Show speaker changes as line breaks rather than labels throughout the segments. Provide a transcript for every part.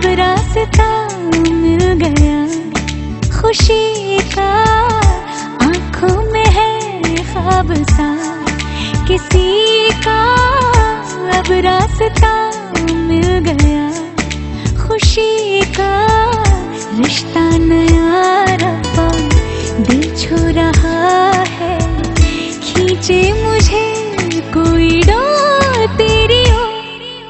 अब रास्ता मिल गया खुशी का, आंखों में है ख्वाब सा किसी का। अब रास्ता मिल गया खुशी का, रिश्ता नया रब्बा दिल छू रहा है, खींचे मुझे कोई डोर तेरी ओर,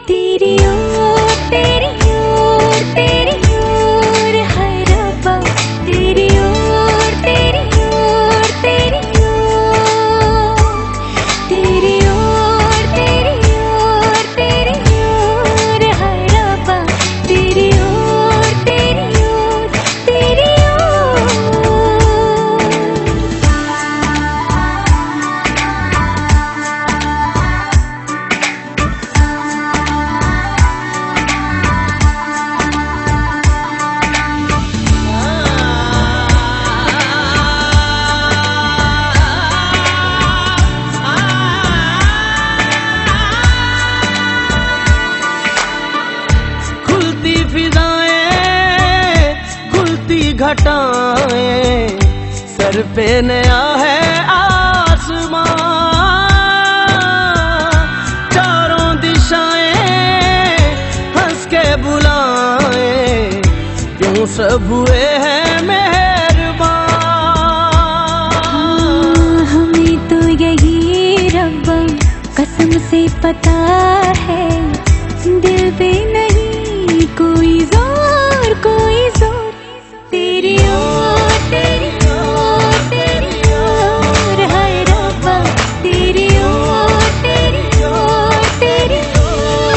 तेरी ओर, तेरी ओर, तेरी ओर है रब्बा, तेरी ओर, तेरी ओर, तेरी ओर, तेरी ओर, तेरी ओर, तेरी ओर है रब्बा, तेरी ओर, तेरी ओर, तेरी
घटाएं, सर पे नया है आसमां, चारों दिशाएं हंस के बुलाएं, क्यों सब हुए हैं मेहरबान।
हमें तो यही रब्बा कसम से पता है, दिल पे नहीं कोई जोर, कोई जोर, तेरी ओर, तेरी ओर, तेरी ओर है रब्बा, तेरी ओर, तेरी ओर, तेरी ओर,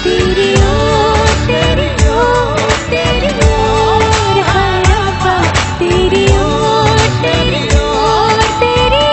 तेरी ओर, तेरी ओर, तेरी ओर है रब्बा, तेरी ओर, तेरी ओर, तेरी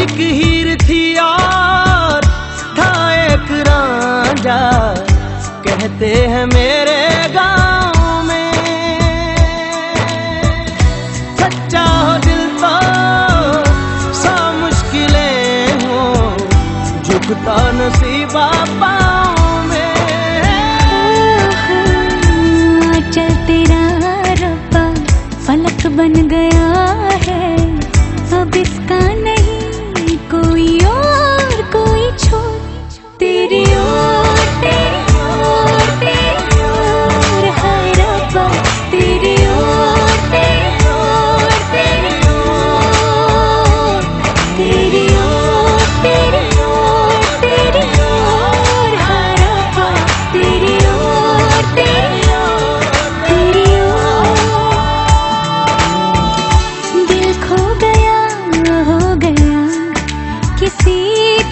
एक हीर थी और था एक रांझा, कहते हैं मेरे गांव में, सच्चा हो दिल तो सा मुश्किलें हो, झुकता नसीबा पाँव में।
चल तेरा रब्बा फलक बन गया है, अब इसका नहीं कोई और, कोई छोर, तेरी ओर, तेरी ओर, तेरी ओर है रब्बा, तेरी ओर, तेरी ओर, तेरी ओर, तेरी ओर, तेरी ओर, तेरी ओर है रब्बा, तेरी ओर, तेरी ओर, तेरी ओर। दिल खो गया हो गया किसी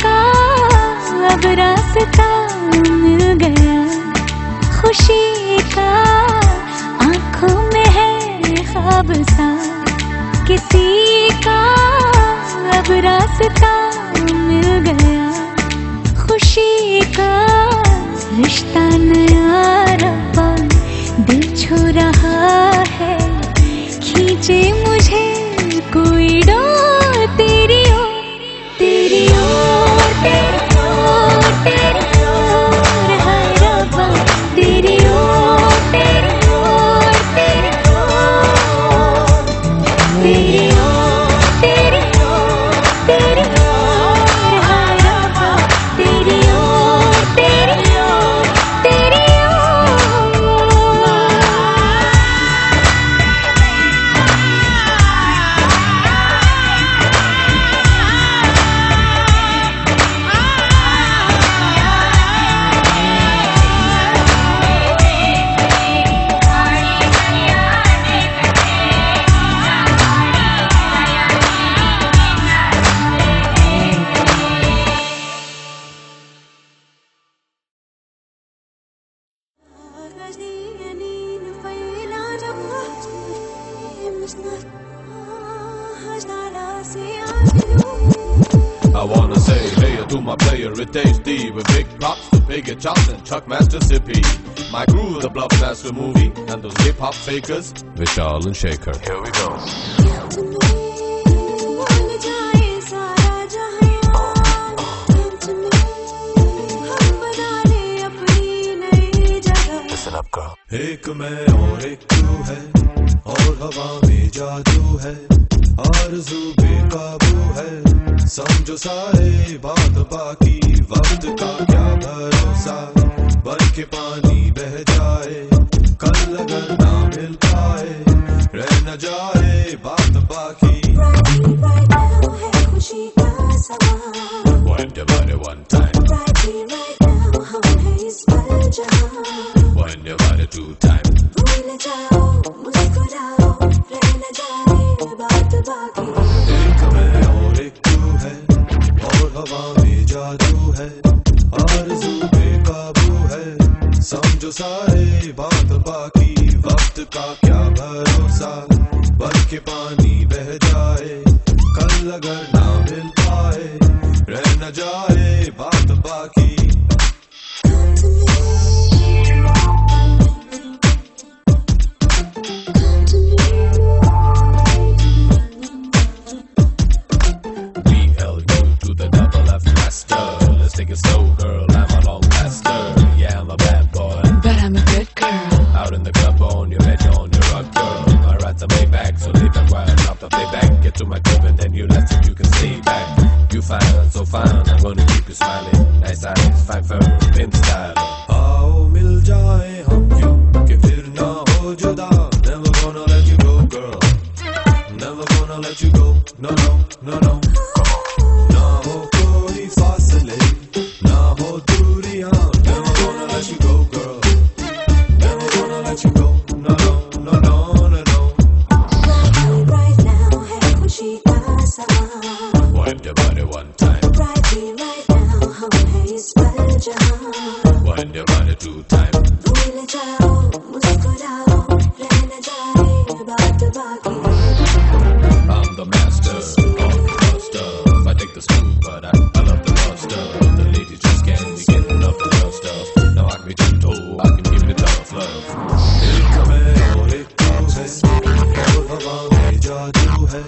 का, अब रास्ता मिल गया खुशी का, आंखों में है ख्वाब सा किसी का। अब रास्ता मिल गया खुशी का, रिश्ता नया रब्बा दिल छू रहा है, खींचे मुझे कोई डोर तेरी ओर, तेरी ओर, तेरी ओर, तेरी ओर है रब्बा, तेरी ओर, तेरी ओर, तेरी ओर, तेरी ओर, तेरी ओर, तेरी ओर है रब्बा, तेरी ओर, तेरी ओर, तेरी ओर।
I wanna say hey to my player, it tasty with big props to Biggie Charles and Chuck Master Sippy. My crew, the Bluffmaster movie, and those hip hop fakers, Vishal and Shaker. Here we go. Listen up, girl.
एक मैं और एक तू है, और हवा में जादू है, आरज़ू बेकाबू है, समझो सारे बात बाकी, वक्त का क्या भरोसा, बन के पानी बह जाए, कल अगर ना मिल पाए, रह न जाए बात बाकी।
Right now है खुशी का समा,
Wind your body one time,
right now हम हैं इस पल जहां,
wind your body two time.
भूल जाओ मुस्कुराओ, रह न जाए बात बाकी।
एक मैं और एक तू है, और हवा में जादू है, आरज़ू बेकाबू है, समझो सारे बात बाकी, वक्त का क्या भरोसा, बन के पानी बह जाए, कल अगर ना मिल पाए, रह न जाए बात बाकी।
Let's take it slow, girl. I'm a long master. Yeah, I'm a bad boy,
but I'm a good girl.
out in the club on your head, on your rock, girl. I ride some Maybach, so leave it while I'm off the playback. Get to my crib and then you left and you can stay back. You fine, so fine, I'm gonna keep you smiling. Nice eyes, fine fur, pimp style.
आओ मिल जाए हम यूं कि फिर ना हो जुदा, never gonna let you go, girl. Never gonna let you go, no, no, no, no. ना हो कोई फासले, ना हो दूरियां, never gonna let you go, girl. Never gonna let you go, no, no, no, no, no, no.
Right now है खुशी का समा,
Wind your body one time,
right now हम हैं इस पल जहां,
wind your body two time.
भूल जाओ मुस्कुराओ, रह न जाए बात बाकी।
I'm the master of the love stuff. I take the smooth, but I love the rough stuff. The ladies just can't be getting enough of the love stuff. Now I can be gentle, I can give you tough love.
एक मैं और एक तू है, और हवा में जादू है,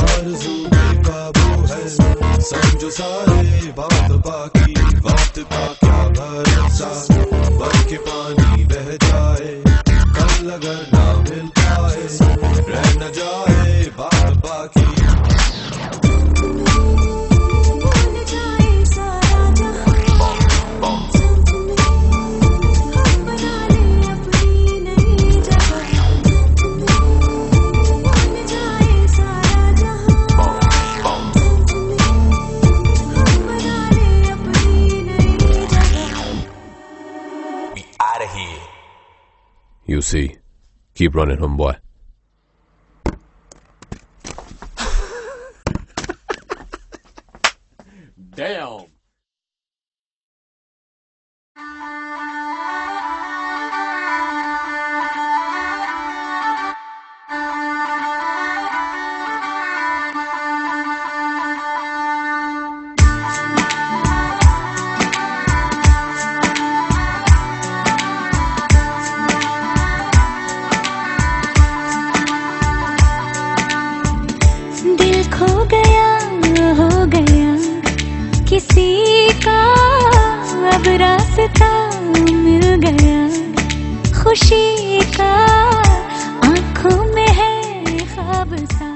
आरज़ू बेकाबू है, समझो सारे बात बाकी, वक्त का क्या भरोसा, बन के पानी बह जाए, कल अगर ना मिल पाए, रह न जाए बात बाकी।
भूल जाए सारा जहां, हम बना ले अपनी नई जगह। भूल जाए सारा जहां, हम बना ले अपनी नई जगह।
We out of here. You see, keep running, homeboy. Damn.
दिल खो गया हो गया किसी का, अब रास्ता मिल गया खुशी का, आँखों में है ख्वाब सा।